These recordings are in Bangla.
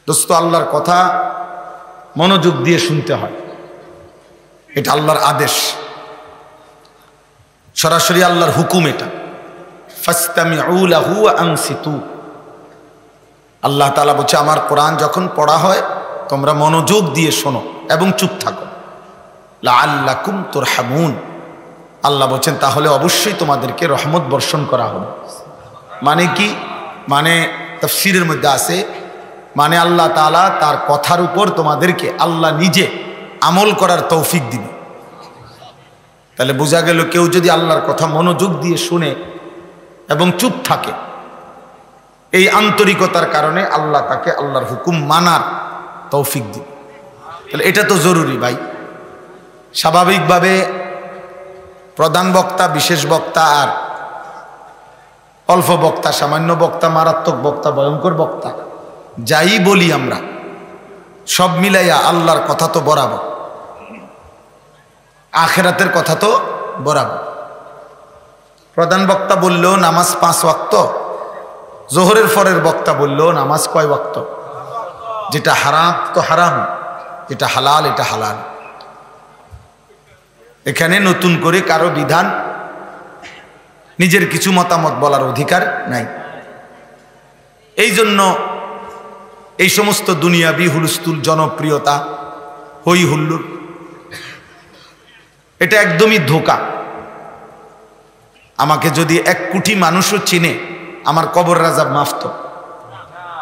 দোস্ত, আল্লাহর কথা মনোযোগ দিয়ে শুনতে হয়, এটা আল্লাহর আদেশ, সরাসরি আল্লাহর হুকুম। এটা ফাসতামিউ লাহু ওয়া আনসিতু। আল্লাহ তাআলা বলছে, আমার কোরআন যখন পড়া হয় তোমরা মনোযোগ দিয়ে শোনো এবং চুপ থাকো। লাআল্লাকুম তুরহামুন। আল্লাহ বলছেন তাহলে অবশ্যই তোমাদেরকে রহমত বর্ষণ করা হবে। মানে কি? মানে তাফসীরের মধ্যে আছে, মানে আল্লাহ তাআলা তার কথার উপর তোমাদেরকে আল্লাহ নিজে আমল করার তৌফিক দিবে। তাহলে বোঝা গেল, কেউ যদি আল্লাহর কথা মনোযোগ দিয়ে শুনে এবং চুপ থাকে, এই আন্তরিকতার কারণে আল্লাহ তাকে আল্লাহর হুকুম মানার তৌফিক দিবে। তাহলে এটা তো জরুরি ভাই। স্বাভাবিকভাবে প্রধান বক্তা, বিশেষ বক্তা আর অল্প বক্তা, সামান্য বক্তা, মারাত্মক বক্তা, ভয়ঙ্কর বক্তা, যাই বলি আমরা, সব মিলাইয়া আল্লাহর কথা তো বরাবর, আখিরাতের কথা তো বরাবর। প্রধান বক্তা বললেও নামাজ 5 ওয়াক্ত, জোহরের পরের বক্তা বললেও নামাজ কয় ওয়াক্ত, যেটা হারাম তো হারাম, যেটা হালাল এটা হালাল। এখানে নতুন করে কারো বিধান, নিজের কিছু মতামত বলার অধিকার নাই। এই জন্য এই সমস্ত দুনিয়াবি হুলস্থুল, জনপ্রিয়তা, হই হুল্লোড়, এটা একদমই ধোঁকা। আমাকে যদি 1 কোটি মানুষও চিনে, আমার কবর রাজাব মাফ তো,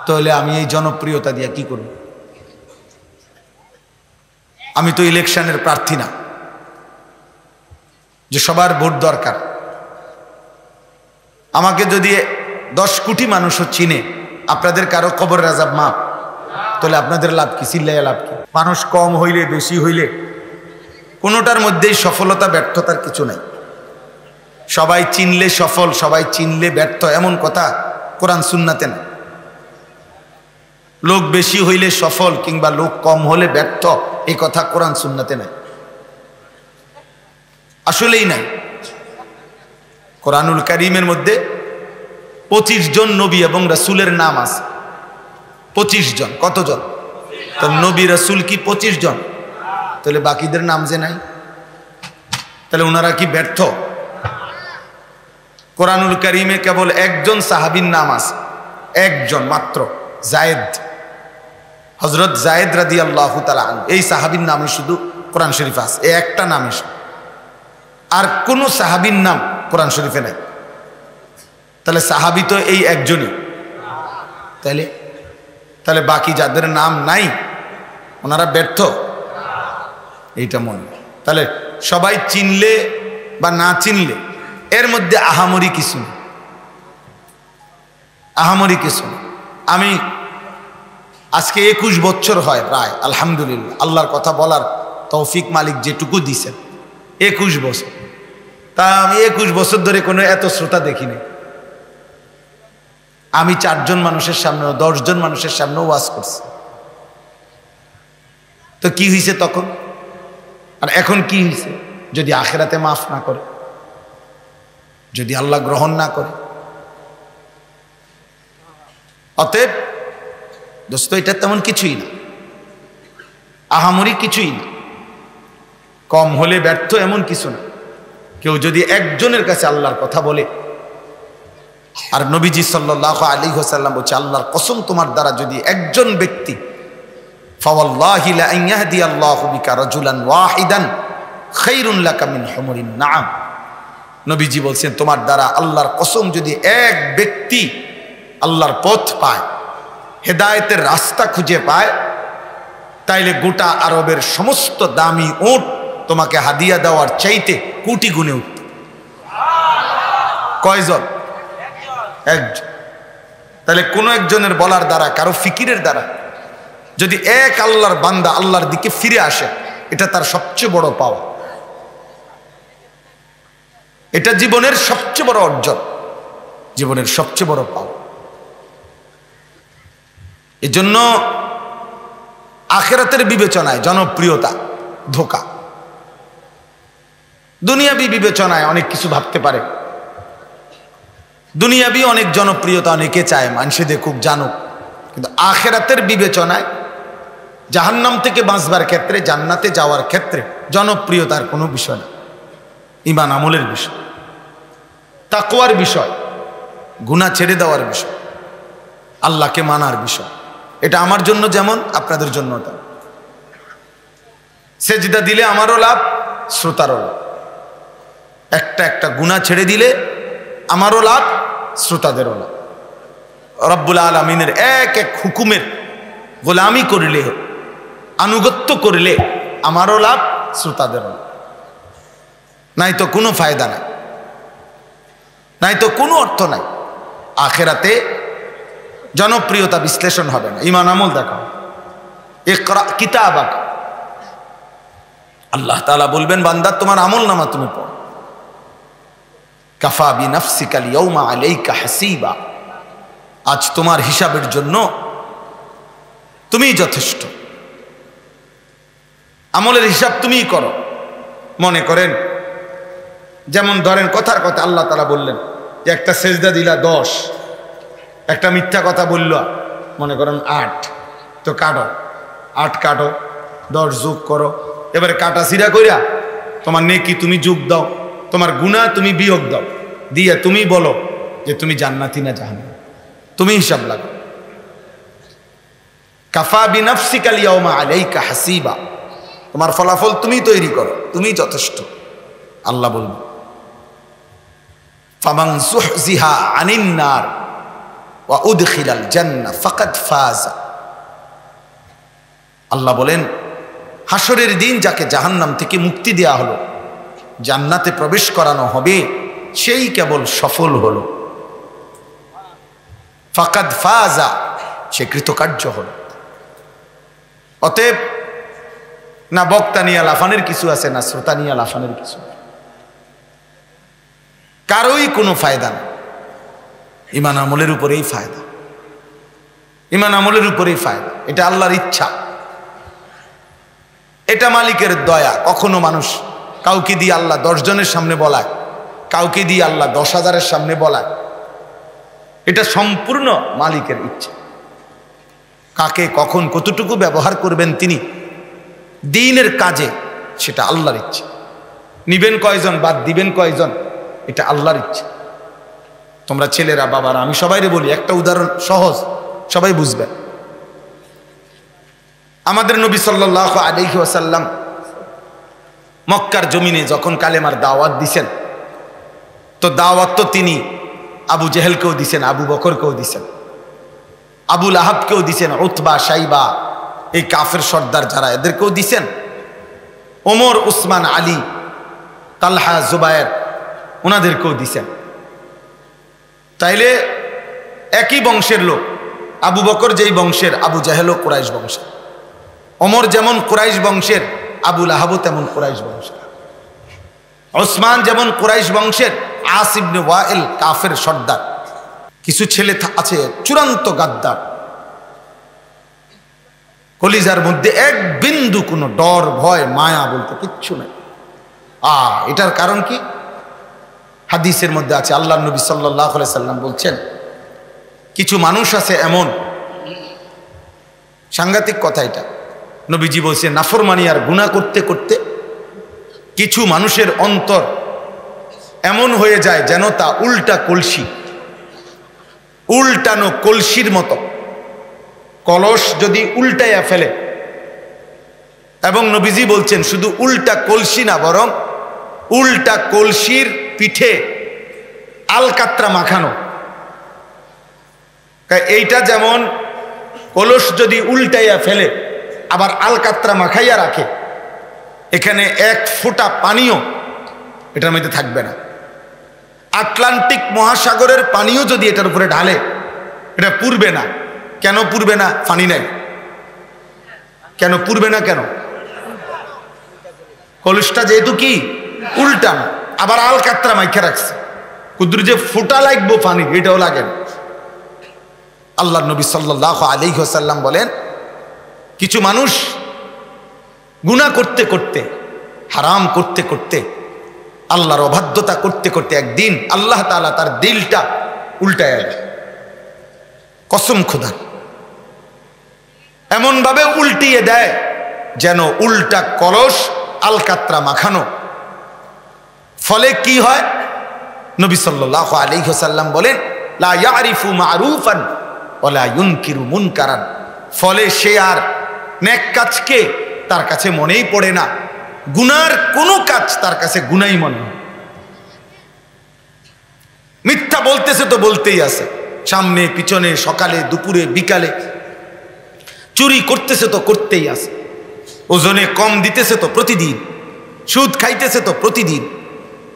তাহলে আমি এই জনপ্রিয়তা দিয়ে কি করব? আমি তো ইলেকশনের প্রার্থী না যে সবার ভোট দরকার। আমাকে যদি 10 কোটি মানুষও চিনে, আপনাদের কারো কবর রাজাব মাফ, তাহলে আপনাদের লাভ কি? চিল্লাইয়া লাভ কি? মানুষ কম হইলে বেশি হইলে কোনোটার মধ্যেই সফলতা ব্যর্থতার কিছু নাই। সবাই চিনলে সফল, সবাই চিনলে ব্যর্থ, এমন কথা কোরআন সুন্নাতে না। লোক বেশি হইলে সফল কিংবা লোক কম হলে ব্যর্থ, এই কথা কোরআন সুন্নাতে নাই, আসলেই নাই। কোরআনুল কারীমের মধ্যে 25 জন নবী এবং রাসূলের নাম আছে। 25 জন। কতজন? তো নবী রাসূল কি 25 জন? তাহলে বাকিদের নাম যে নাই, তাহলে ওনারা কি ব্যর্থ? কোরআনুল কারীমে কেবল 1 জন সাহাবীর নাম আছে, 1 জন মাত্র, যায়েদ, হযরত যায়েদ রাদিয়াল্লাহু তাআলা আনহু। এই সাহাবীর নামে শুধু কোরআন শরীফে আছে, এই একটা নামে। আর কোন সাহাবীর নাম কোরআন শরীফে নাই। তাহলে সাহাবী তো এই একজনই। তাহলে বাকি যাদের নাম নাই ওনারা ব্যর্থ, এইটা মনে। তাহলে সবাই চিনলে বা না চিনলে এর মধ্যে আহামরি কিছু নেই, আহামরি কিছু নেই। আমি আজকে 21 বছর হয় প্রায়, আলহামদুলিল্লাহ, আল্লাহর কথা বলার তৌফিক মালিক যেটুকু দিছেন, 21 বছর। তা আমি 21 বছর ধরে কোনো এত শ্রোতা দেখিনি। আমি 4 জন মানুষের সামনেও, 10 জন মানুষের সামনেও ওয়াজ করছি। তো কি হয়েছে তখন? আর এখন কি হয়েছে? যদি আখিরাতে মাফ না করে, যদি আল্লাহ গ্রহণ না করে। অতএব দোস্ত, এটা তেমন কিছুই না, আহামরি কিছুই না, কম হলে ব্যর্থ এমন কিছু না। কেউ যদি একজনের কাছে আল্লাহর কথা বলে, আর নবীজি সাল্লাল্লাহু আলাইহি ওয়াসাল্লাম বলছে, আল্লাহর কসম তোমার দ্বারা যদি একজন ব্যক্তি, ফাওয়াল্লাহি লা ইয়াহদিয়াল্লাহু বিকা রাজুলান ওয়াহিদান খায়রুন লাকা মিন হুমুরিন নাআম। নবীজি বলছেন, তোমার দ্বারা আল্লাহর কসম যদি এক ব্যক্তি আল্লাহর পথ পায়, হেদায়েতের রাস্তা খুঁজে পায়, তাইলে গোটা আরবের সমস্ত দামি উট তোমাকে হাদিয়া দেওয়ার চাইতে কোটি গুণে উঠত। কয়জন? একজন। তাহলে কোনো একজনের বলার দ্বারা, কারো ফিকিরের দ্বারা যদি এক আল্লাহর বান্দা আল্লাহর দিকে ফিরে আসে, এটা তার সবচেয়ে বড় পাওয়া, এটা জীবনের সবচেয়ে বড় অর্জন, জীবনের সবচেয়ে বড় পাওয়া। এজন্য আখিরাতের বিবেচনায় জনপ্রিয়তা ধোঁকা। দুনিয়াবি বিবেচনায় অনেক কিছু ভাবতে পারে, দুনিয়াবি অনেক জনপ্রিয়তা অনেকে চায়, মানুষে দেখুক, জানুক, কিন্তু আখিরাতের বিবেচনায় জাহান্নাম থেকে বাঁচবার ক্ষেত্রে, জান্নাতে যাওয়ার ক্ষেত্রে জনপ্রিয়তার কোনো বিষয় না। ঈমান আমলের বিষয়, তাকওয়ার বিষয়, গুনাহ ছেড়ে দেওয়ার বিষয়, আল্লাহকে মানার বিষয়। এটা আমার জন্য যেমন, আপনাদের জন্য তা। সেজদা দিলে আমারও লাভ, শ্রোতারও লাভ। একটা একটা গুনাহ ছেড়ে দিলে আমারও লাভ, শ্রোতাদেরও লাভ। রব্বুল আলামিনের এক এক হুকুমের গোলামি করলে, আনুগত্য করলে আমারও লাভ, শ্রোতাদেরও লাভ। নাই তো কোনো ফায়দা নাই, নাই তো কোনো অর্থ নাই। আখিরাতে জনপ্রিয়তা বিশ্লেষণ হবে না, ঈমান আমল দেখা। ইকরা কিতাবাক, আল্লাহ তাআলা বলবেন বান্দা তোমার আমল নামা তুমি পড়ো। কাফা বিনাফসিকাল ইয়াউমা আলাইকা হাসিবা, আজ তোমার হিসাবের জন্য তুমিই যথেষ্ট। আমলের হিসাব তুমিই করো। মনে করেন, যেমন ধরেন কথার কথা আল্লাহ তাআলা বললেন যে একটা সেজদা দিলা 10, একটা মিথ্যা কথা বলল মনে করেন 8, তো কাটো, 8 কাটো, 10 যোগ করো। এবারে কাটা সিরা কইরা তোমার নেকি তুমি যোগ দাও, তোমার গুনাহ তুমি বিয়োগ দাও, দিয়ে তুমি বলো যে তুমি জান্নাতি না জাহান্নামী। তুমি হিসাব লাগো। কাফা বিনাফসিকাল ইয়াউমা আলাইকা হাসিবা, তোমার ফলাফল তুমি তৈরি করো, তুমি যথেষ্ট। আল্লাহ বলবেন ফামান যুহজিহা আনিন নার ওয়া উদখিলাল জান্নাহ ফাকাদ ফাজা। আল্লাহ বলেন হাসরের দিন যাকে জাহান্নাম থেকে মুক্তি দেয়া হলো, জান্নাতে প্রবেশ করানো হবে, সেই কেবল সফল হলো। ফাকাদ ফাজা, সে কৃতকার্য হলো। অতএব না বক্তা নিয়ে লাফানের কিছু আছে, না শ্রোতা নিয়ে লাফানের কিছু, কারোই কোনো ফায়দা না। ঈমান আমলের উপরেই ফায়দা, ঈমান আমলের উপরেই ফায়দা। এটা আল্লাহর ইচ্ছা, এটা মালিকের দয়া। কখনো মানুষ কাউকে দিয়ে আল্লাহ 10 জনের সামনে বলায়, কাউকে দিয়ে আল্লাহ 10,000-এর সামনে বলায়, এটা সম্পূর্ণ মালিকের ইচ্ছা। কাকে কখন কতটুকু ব্যবহার করবেন তিনি দ্বীনের কাজে, সেটা আল্লাহর ইচ্ছা। নিবেন কয়জন, বাদ দিবেন কয়জন, এটা আল্লাহর ইচ্ছা। তোমরা ছেলেরা, বাবারা, আমি সবাইরে বলি, একটা উদাহরণ সহজ, সবাই বুঝবেন। আমাদের নবী সাল্লাল্লাহু আলাইহি ওয়াসাল্লাম মক্কার জমিনে যখন কালেমার দাওয়াত দিছেন, তো দাওয়াত তো তিনি আবু জেহেলকেও দিছেন, আবু বকরকেও দিছেন, আবু লাহাবকেও দিছেন, উতবা, শাইবা, এই কাফের সর্দার যারা, এদেরকেও দিছেন। ওমর, উসমান, আলী, তালহা, জুবায়ের, ওনাদেরকেও দিছেন। তাইলে একই বংশের লোক। আবু বকর যেই বংশের, আবু জাহেলও কুরাইশ বংশের। ওমর যেমন কুরাইশ বংশের, আবু লাহাবও তেমন কুরাইশ বংশের। ওসমান যেমন কুরাইশ বংশের, আস ইবনে ওয়াইল কাফের সর্দার। কিছু ছেলে আছে চূড়ান্ত গাদ্দার, কলিজার মধ্যে এক বিন্দু কোনো ডর, ভয়, মায়া বলতে কিচ্ছু নাই। এটার কারণ কি? হাদিসের মধ্যে আছে, আল্লাহ নবী সাল্লাল্লাহু আলাইহি সাল্লাম বলছেন, কিছু মানুষ আছে এমন, সাংঘাতিক কথা এটা। নবীজি বলছেন নাফরমানি আর গুনাহ করতে করতে কিছু মানুষের অন্তর এমন হয়ে যায় যেন তা উল্টা কলসি, উল্টানো কলসির মতো। কলস যদি উল্টাইয়া ফেলে, এবং নবীজি বলছেন শুধু উল্টা কলসি না, বরং উল্টা কলসির পিঠে আলকাত্রা মাখানো। এইটা যেমন কলস যদি উল্টাইয়া ফেলে আবার আলকাত্রা মাখাইয়া রাখে, এখানে এক ফোঁটা পানিও এটার মধ্যে থাকবে না। আটলান্টিক মহাসাগরের পানিও যদি এটার উপরে ঢালে, এটা পুড়বে না। কেন পুড়বে না? পানি নাই। কেন পুড়বে না? কেন? কলসটা যেহেতু কি উল্টান, আবার আলকাত্রা মাইখা রাখছে, কুদুর যে ফোঁটা লাগবো পানি, এটাও লাগে না। আল্লাহ নবী সাল্লাল্লাহু আলাইহি ওয়াসাল্লাম বলেন, কিছু মানুষ গুনাহ করতে করতে, হারাম করতে করতে, আল্লাহর অবাধ্যতা করতে করতে একদিন আল্লাহ তাআলা তার দিলটা উল্টায় দেয়। কসম খোদা, এমনভাবে উল্টিয়ে দেয় যেন উল্টা কলস আলকাত্রা মাখানো। ফলে কি হয়? নবী সাল্লাল্লাহু আলাইহি ওয়াসাল্লাম বলেন, লা ইয়ারিফু মারুফান ওয়ালা ইউনকিরু মুনকারান। ফলে সে আর নেক কাজকে তার কাছে মনেই পড়ে না, গুনার কোনো কাজ তার কাছে গুনাই মনে হয়। মিথ্যা বলতেছে তো বলতেই আছে, সামনে পিছনে, সকালে দুপুরে বিকালে। চুরি করতেছে তো করতেই আছে, ওজনে কম দিতেছে তো প্রতিদিন, সুদ খাইতেছে তো প্রতিদিন,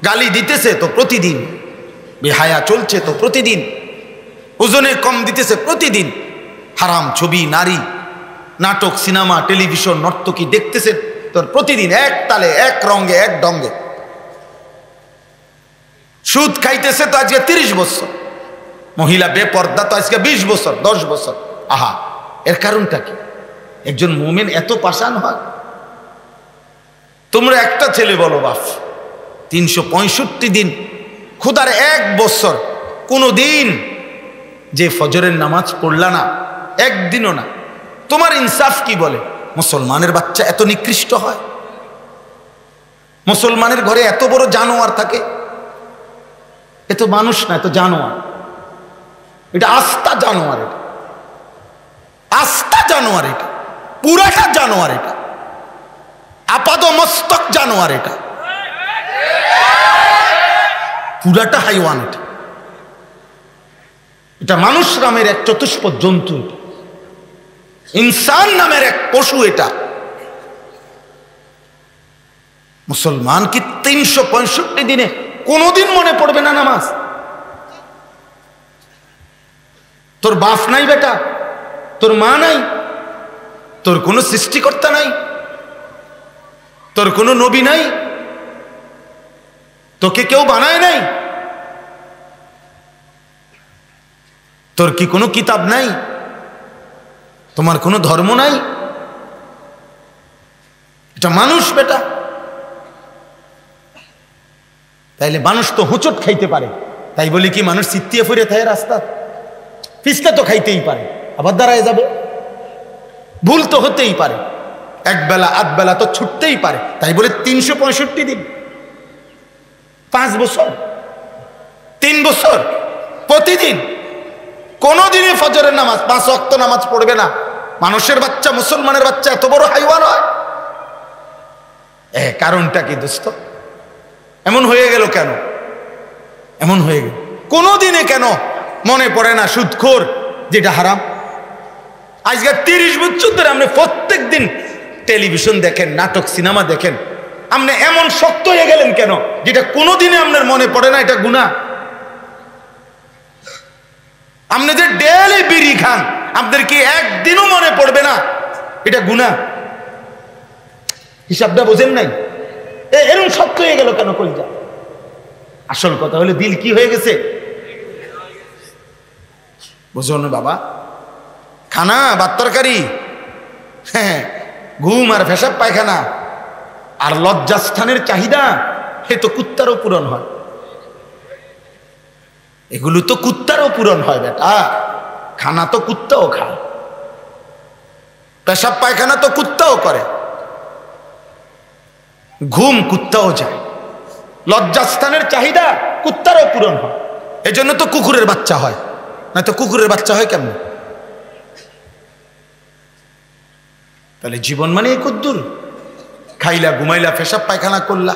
গালি দিতেছে তো প্রতিদিন, বেহায়া চলছে তো প্রতিদিন, ওজনে কম দিতেছে প্রতিদিন, হারাম ছবি, নারী, নাটক, সিনেমা, টেলিভিশন, নর্তকী দেখতেছে তোর প্রতিদিন, এক তালে, এক রঙে, এক ডঙ্গে। সুদ খাইতেছে তো আজকে 30 বছর, মহিলা বেপর্দা তো আজকে 20 বছর, 10 বছর। আহা, এর কারণটা কি? একজন মুমিন এত পাষাণ হয়? তোমরা একটা ছেলে বলো বাপ, 365 দিন, খোদার 1 বছর কোনো দিন যে ফজরের নামাজ পড়লা না, একদিনও না, তোমার ইনসাফ কি বলে? মুসলমানের বাচ্চা এত নিকৃষ্ট হয়? মুসলমানের ঘরে এত বড় জানোয়ার থাকে? এ তো মানুষ না, এত জানোয়ার। এটা আস্তা জানোয়ার, এটা আস্তা জানোয়ার, এটা পুরাটা জানোয়ার, এটা আপাদ মস্তক জানোয়ার, এটা পুরাটা হাইওয়ান। এটা মানুষ নামের এক চতুষ্পদ জন্তু, ইনসান নামের এক পশু। এটা মুসলমান কি 365 দিনে কোনদিন মনে পড়বে না নামাজ? তোর বাপ নাই বেটা, তোর মা নাই, তোর কোনো সৃষ্টিকর্তা নাই, তোর কোনো নবী নাই, তোকে কেউ বানায় নাই, তোর কি কোনো কিতাব নাই, তোমার কোনো ধর্ম নাই? এটা মানুষ বেটা। তাইলে মানুষ তো হোঁচট খাইতে পারে, তাই বলি কি মানুষ চিত্তিয়ে ফিরে থাকে? রাস্তা পিছলে তো খাইতেই পারে, আবার দাঁড়ায় যাবে। ভুল তো হতেই পারে, এক বেলা আধ বেলা তো ছুটতেই পারে, তাই বলে 365 দিন, 5 বছর, 3 বছর প্রতিদিন কোনদিনই ফজরের নামাজ, 5 ওয়াক্ত নামাজ পড়বে না? মানুষের বাচ্চা, মুসলমানের বাচ্চা এত বড় হাইওয়ান হয়? কারণটা কি দোস্ত? এমন হয়ে গেল কেন? এমন হয়ে গেল কোনদিনে কেন মনে পড়ে না সুদখোর যেটা হারাম? আজকে 30 বছর ধরে আপনি প্রত্যেক দিন টেলিভিশন দেখেন, নাটক, সিনেমা দেখেন, আপনি এমন শক্ত হয়ে গেলেন কেন যেটা কোনোদিনে আপনার মনে পড়ে না এটা গুনাহ? আপনি যে ডেইলি বিড়ি খান, আপনাদের কি একদিনও মনে পড়বে না এটা গুনাহ? হিসাবটা বোঝেন নাই? এরকম শক্ত হয়ে গেল কেন কলিজা? আসল কথা হলো দিল কি হয়ে গেছে, বুঝো না বাবা? খানা, ভাত তরকারি, হ্যাঁ, ঘুম আর পেশাব পায়খানা আর লজ্জাস্থানের চাহিদা, এ তো কুত্তারও পূরণ হয়। এগুলো তো কুত্তারও পূরণ হয় বেটা। খানা তো কুত্তাও খায়, পেশাব পায়খানা তো কুত্তাও করে, ঘুম কুত্তাও যায়, লজ্জাস্থানের চাহিদা কুত্তারও পূরণ হয়। এজন্য তো কুকুরের বাচ্চা হয়, না তো কুকুরের বাচ্চা হয় কেমন? তাহলে জীবন মানে কদ্দুর? খাইলা, ঘুমাইলা, পেশাব পায়খানা করলা,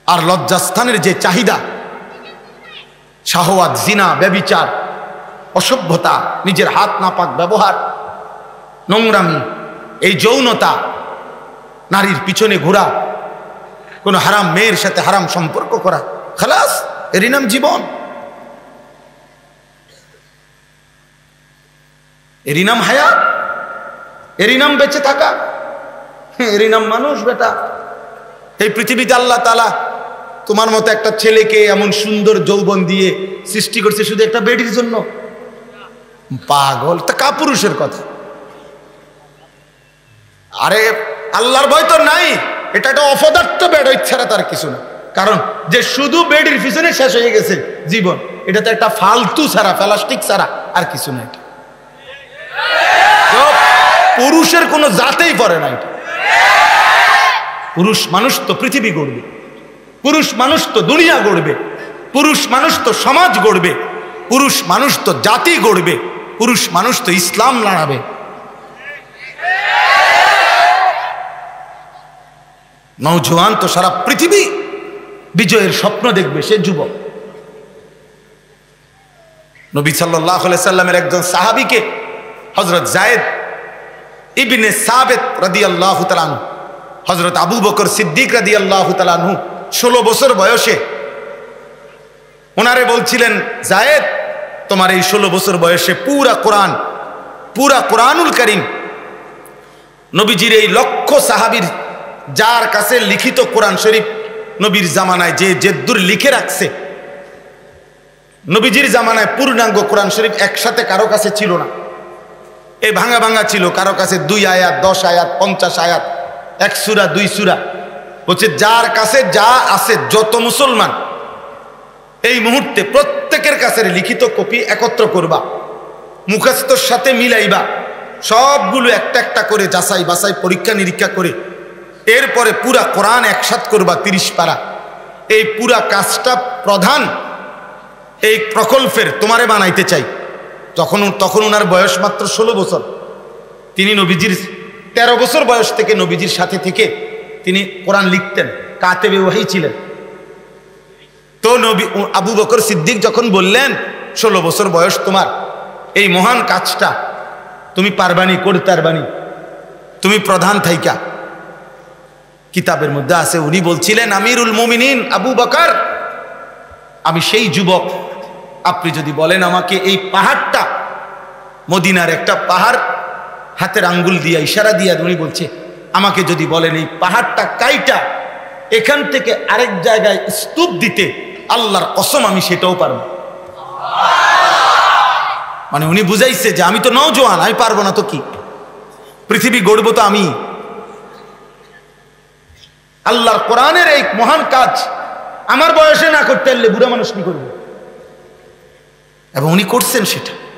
আর লজ্জাস্থানের যে চাহিদা, শাহওয়াত, জিনা, ব্যভিচার, অসভ্যতা, নিজের হাত নাপাক ব্যবহার, নোংরামি, এই যৌনতা, নারীর পিছনে ঘোরা, কোন হারাম মেয়ের সাথে হারাম সম্পর্ক করা, খালাস, এরই নাম জীবন, এরই নাম হায়াত, এরই নাম বেঁচে থাকা, এরই নাম মানুষ বেটা। এই পৃথিবীতে আল্লাহ তাআলা তোমার মতো একটা ছেলেকে এমন সুন্দর যৌবন দিয়ে সৃষ্টি করছে শুধু একটা বেডির জন্য? পাগল! তা কাপুরুষের কথা। আরে আল্লাহর ভয় তো নাই, এটা একটা অপদার্থ বেড, ছাড়া তার কিছু না। কারণ যে শুধু বেডির পিছনে শেষ হয়ে গেছে জীবন, এটা তো একটা ফালতু ছাড়া, প্লাস্টিক ছাড়া আর কিছু না। এটা পুরুষের কোনো জাতেই পড়ে না এটা। পুরুষ মানুষ তো পৃথিবী গড়বে, পুরুষ মানুষ তো দুনিয়া গড়বে, পুরুষ মানুষ তো সমাজ গড়বে, পুরুষ মানুষ তো জাতি গড়বে, পুরুষ মানুষ তো ইসলাম লড়াবে। নওজোয়ান তো সারা পৃথিবী বিজয়ের স্বপ্ন দেখবে, সে যুবক। নবী সাল্লাল্লাহু আলাইহি সাল্লামের একজন সাহাবীকে হযরত যায়েদ ইবনে সাবিত রাদিয়াল্লাহু তাআলা আনহু, হযরত আবু বকর সিদ্দিক রাদিয়াল্লাহু তাআলা আনহু 16 বছর বয়সে ওনারে বলছিলেন, যায়েদ তোমার এই 16 বছর বয়সে পুরা কোরআনুল কারীম, নবীজির এই লক্ষ সাহাবীর যার কাছে লিখিত কোরআন শরীফ নবীর জামানায় যে জেদ্দুর লিখে রাখছে, নবীজির জামানায় পূর্ণাঙ্গ কোরআন শরীফ একসাথে কারো কাছে ছিল না, এই ভাঙা ভাঙা ছিল, কারো কাছে 2 আয়াত 10 আয়াত 50 আয়াত 1 সূরা 2 সূরা। বলছে যার কাছে যা আছে, যত মুসলমান এই মুহূর্তে প্রত্যেকের কাছে লিখিত কপি একত্র করবা, মুখস্থর সাথে মিলাইবা, সবগুলো একটা একটা করে যাচাই বাছাই পরীক্ষা নিরীক্ষা করে এরপরে পুরা কোরআন একসাথ করবা 30 পারা। এই পুরা কাজটা প্রধান এই প্রকল্পের তোমারে বানাইতে চাই। তখন ওনার বয়স মাত্র 16 বছর। তিনি নবীজির 13 বছর বয়স থেকে নবীজির সাথে থেকে তিনি কোরআন লিখতেন, কাতেবে ওয়াহি ছিলেন। তো নবী আবু বকর সিদ্দিক যখন বললেন 16 বছর বয়স তোমার, এই মহান কাজটা তুমি পারবানি, করতে পারবানি, তুমি প্রধান থাইকা। কিতাবের মধ্যে আছে উনি বলছিলেন, আমিরুল মুমিনিন আবু বকর, আমি সেই যুবক, আপনি যদি বলেন আমাকে এই পাহাড়টা, মদিনার একটা পাহাড়, হাতের আঙ্গুল দিয়া ইশারা দিয়া উনি বলছে, আমাকে যদি বলেন এই পাহাড়টা কাইটা এখান থেকে আরেক জায়গায় স্তূপ দিতে, আল্লাহর কসম আমি সেটাও পারবো। মানে উনি বুঝাইছে যে আমি তো নওজোয়ান, আমি পারবো না তো কি, পৃথিবী গড়বো তো আমি। আল্লাহর কোরআনের এই মহান কাজ আমার বয়সে না করতে পারলে বুড়া মানুষ কি করবে? এবং উনি করছেন সেটা।